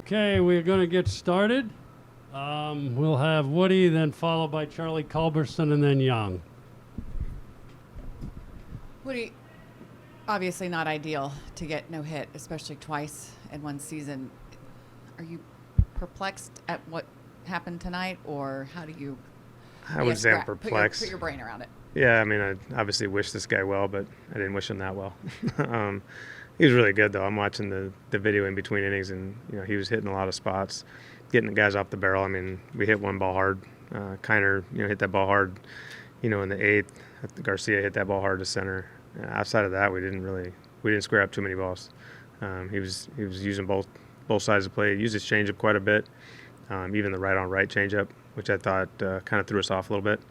Okay, we're going to get started. We'll have Woody, then followed by Charlie Culberson, and then Young. Woody, obviously not ideal to get no hit, especially twice in one season. Are you perplexed at what happened tonight, or how do you? I would say I'm perplexed. Put your brain around it. Yeah, I mean, I obviously wish this guy well, but I didn't wish him that well. He was really good, though. I'm watching the video in between innings, and he was hitting a lot of spots, getting the guys off the barrel. I mean, we hit one ball hard. Kiner, hit that ball hard, in the eighth. Garcia hit that ball hard to center. Outside of that, we didn't square up too many balls. He was using both sides of the plate. He used his changeup quite a bit, even the right-on-right changeup, which I thought kind of threw us off a little bit.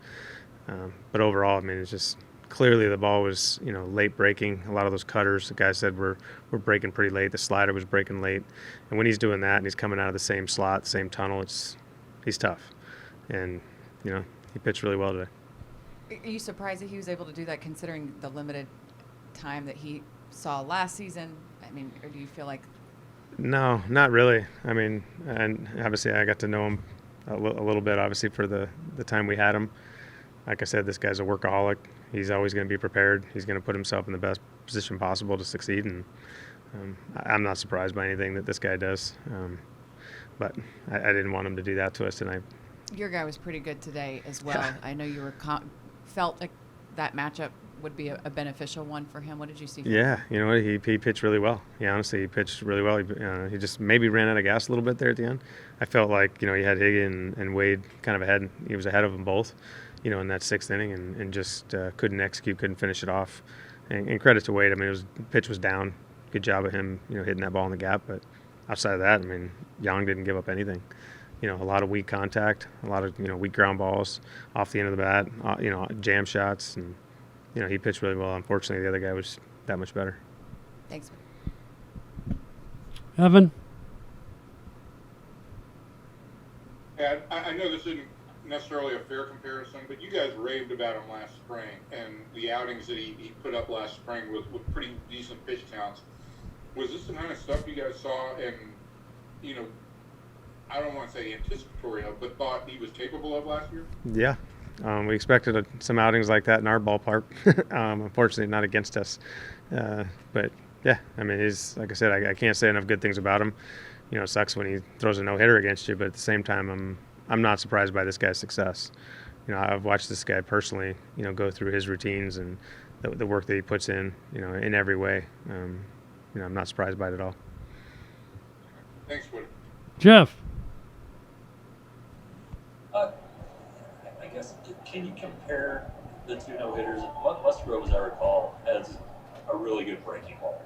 But overall, I mean, it's just clearly the ball was, late breaking. A lot of those cutters, the guy said, were breaking pretty late. The slider was breaking late. And when he's doing that and he's coming out of the same slot, same tunnel, he's tough. And, he pitched really well today. Are you surprised that he was able to do that considering the limited time that he saw last season? I mean, or do you feel like? No, not really. I mean, and obviously I got to know him a little bit, obviously, for the time we had him. Like I said, this guy's a workaholic. He's always going to be prepared. He's going to put himself in the best position possible to succeed, and I'm not surprised by anything that this guy does. But I didn't want him to do that to us tonight. Your guy was pretty good today as well. I know you felt like that matchup would be a beneficial one for him. What did you see? Yeah, you know what? He pitched really well. Honestly, he pitched really well. He just maybe ran out of gas a little bit there at the end. I felt like, he had Higgin and Wade kind of ahead. He was ahead of them both, in that sixth inning and just couldn't execute, couldn't finish it off. And credit to Wade. I mean, pitch was down. Good job of him, hitting that ball in the gap. But outside of that, I mean, Young didn't give up anything. A lot of weak contact, a lot of, weak ground balls off the end of the bat, jam shots. And, he pitched really well. Unfortunately, the other guy was that much better. Thanks. Evan? Yeah, I know this isn't necessarily a fair comparison, but you guys raved about him last spring, and the outings that he put up last spring with pretty decent pitch counts. Was this the kind of stuff you guys saw and, I don't want to say anticipatory of, but thought he was capable of last year? Yeah. We expected some outings like that in our ballpark. Unfortunately, not against us. But, yeah, I mean, like I said, I can't say enough good things about him. It sucks when he throws a no-hitter against you, but at the same time, I'm not surprised by this guy's success. I've watched this guy personally, go through his routines and the work that he puts in, in every way. I'm not surprised by it at all. Thanks, Woody. Jeff? I guess, can you compare the two no-hitters? Musgrove, as I recall, has a really good breaking ball.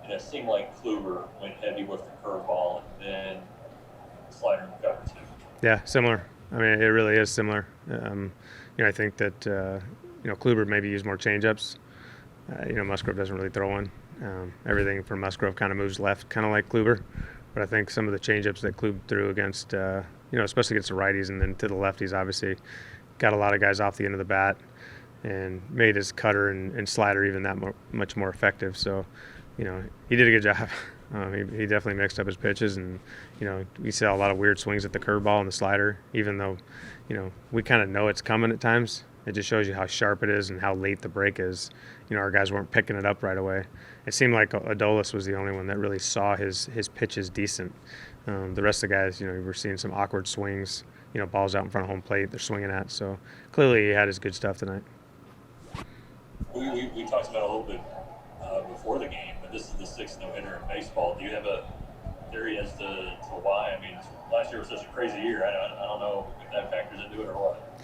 And it seemed like Kluber went heavy with the curveball and then slider and cover too. Yeah, similar. I mean, it really is similar. I think that, Kluber maybe used more changeups. Musgrove doesn't really throw one. Everything from Musgrove kind of moves left, kind of like Kluber. But I think some of the changeups that Kluber threw against, especially against the righties and then to the lefties, obviously got a lot of guys off the end of the bat and made his cutter and slider even that much more effective. So, he did a good job. He definitely mixed up his pitches, and we saw a lot of weird swings at the curveball and the slider. Even though, we kind of know it's coming at times, it just shows you how sharp it is and how late the break is. Our guys weren't picking it up right away. It seemed like Adolis was the only one that really saw his pitches decent. The rest of the guys, we're seeing some awkward swings. Balls out in front of home plate they're swinging at. So clearly he had his good stuff tonight. We talked about it a little bit before the game, but this is the sixth no-hitter in baseball. Do you have a theory as to why? I mean, last year was such a crazy year. I don't know if that factors into it or what.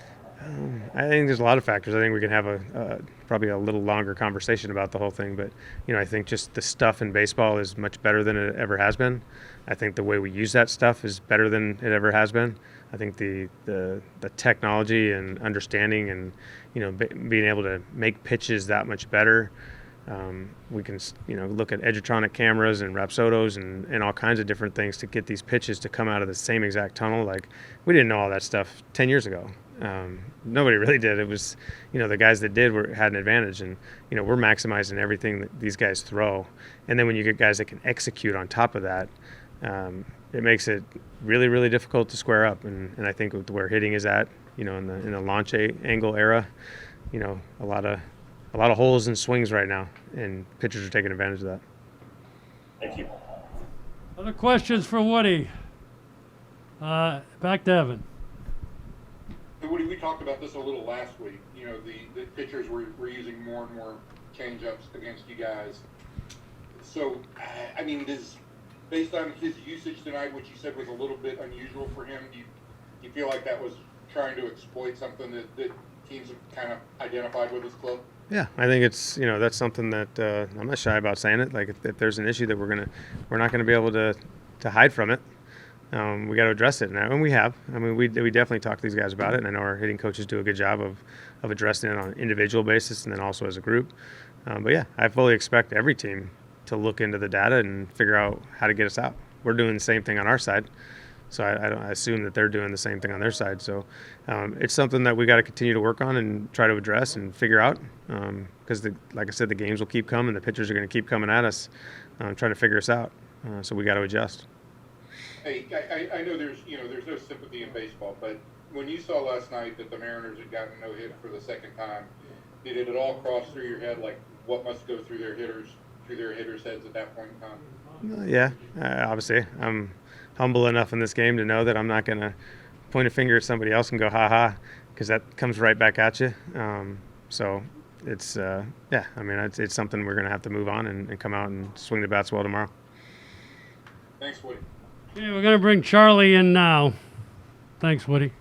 I think there's a lot of factors. I think we can have probably a little longer conversation about the whole thing. But, I think just the stuff in baseball is much better than it ever has been. I think the way we use that stuff is better than it ever has been. I think the technology and understanding and, being able to make pitches that much better. We can, look at Edgertronic cameras and Rapsodos and all kinds of different things to get these pitches to come out of the same exact tunnel. Like, we didn't know all that stuff 10 years ago. Nobody really did. It was, the guys that did had an advantage, and, we're maximizing everything that these guys throw. And then when you get guys that can execute on top of that, it makes it really, really difficult to square up. And I think with where hitting is at, in the launch angle era, a lot of holes and swings right now, and pitchers are taking advantage of that. Thank you. Other questions for Woody? Back to Evan. So Woody, we talked about this a little last week. The pitchers were using more and more change-ups against you guys. So, I mean, based on his usage tonight, which you said was a little bit unusual for him, do you feel like that was trying to exploit something that teams have kind of identified with his club? Yeah, I think it's that's something that I'm not shy about saying it. Like if there's an issue that we're not gonna be able to hide from it. We got to address it now, and we have. I mean, we definitely talk to these guys about it, and I know our hitting coaches do a good job of addressing it on an individual basis and then also as a group. But yeah, I fully expect every team to look into the data and figure out how to get us out. We're doing the same thing on our side, so I assume that they're doing the same thing on their side. So it's something that we got to continue to work on and try to address and figure out, because like I said, the games will keep coming, the pitchers are going to keep coming at us, trying to figure us out. So we got to adjust. Hey, I know there's no sympathy in baseball, but when you saw last night that the Mariners had gotten no hit for the second time, did it at all cross through your head like what must go through their hitters' heads at that point in time? Yeah, obviously I'm humble enough in this game to know that I'm not going to point a finger at somebody else and go ha ha, because that comes right back at you. So it's yeah, I mean it's something we're going to have to move on and come out and swing the bats well tomorrow. Thanks, Woody. Okay, we're going to bring Charlie in now. Thanks, Woody.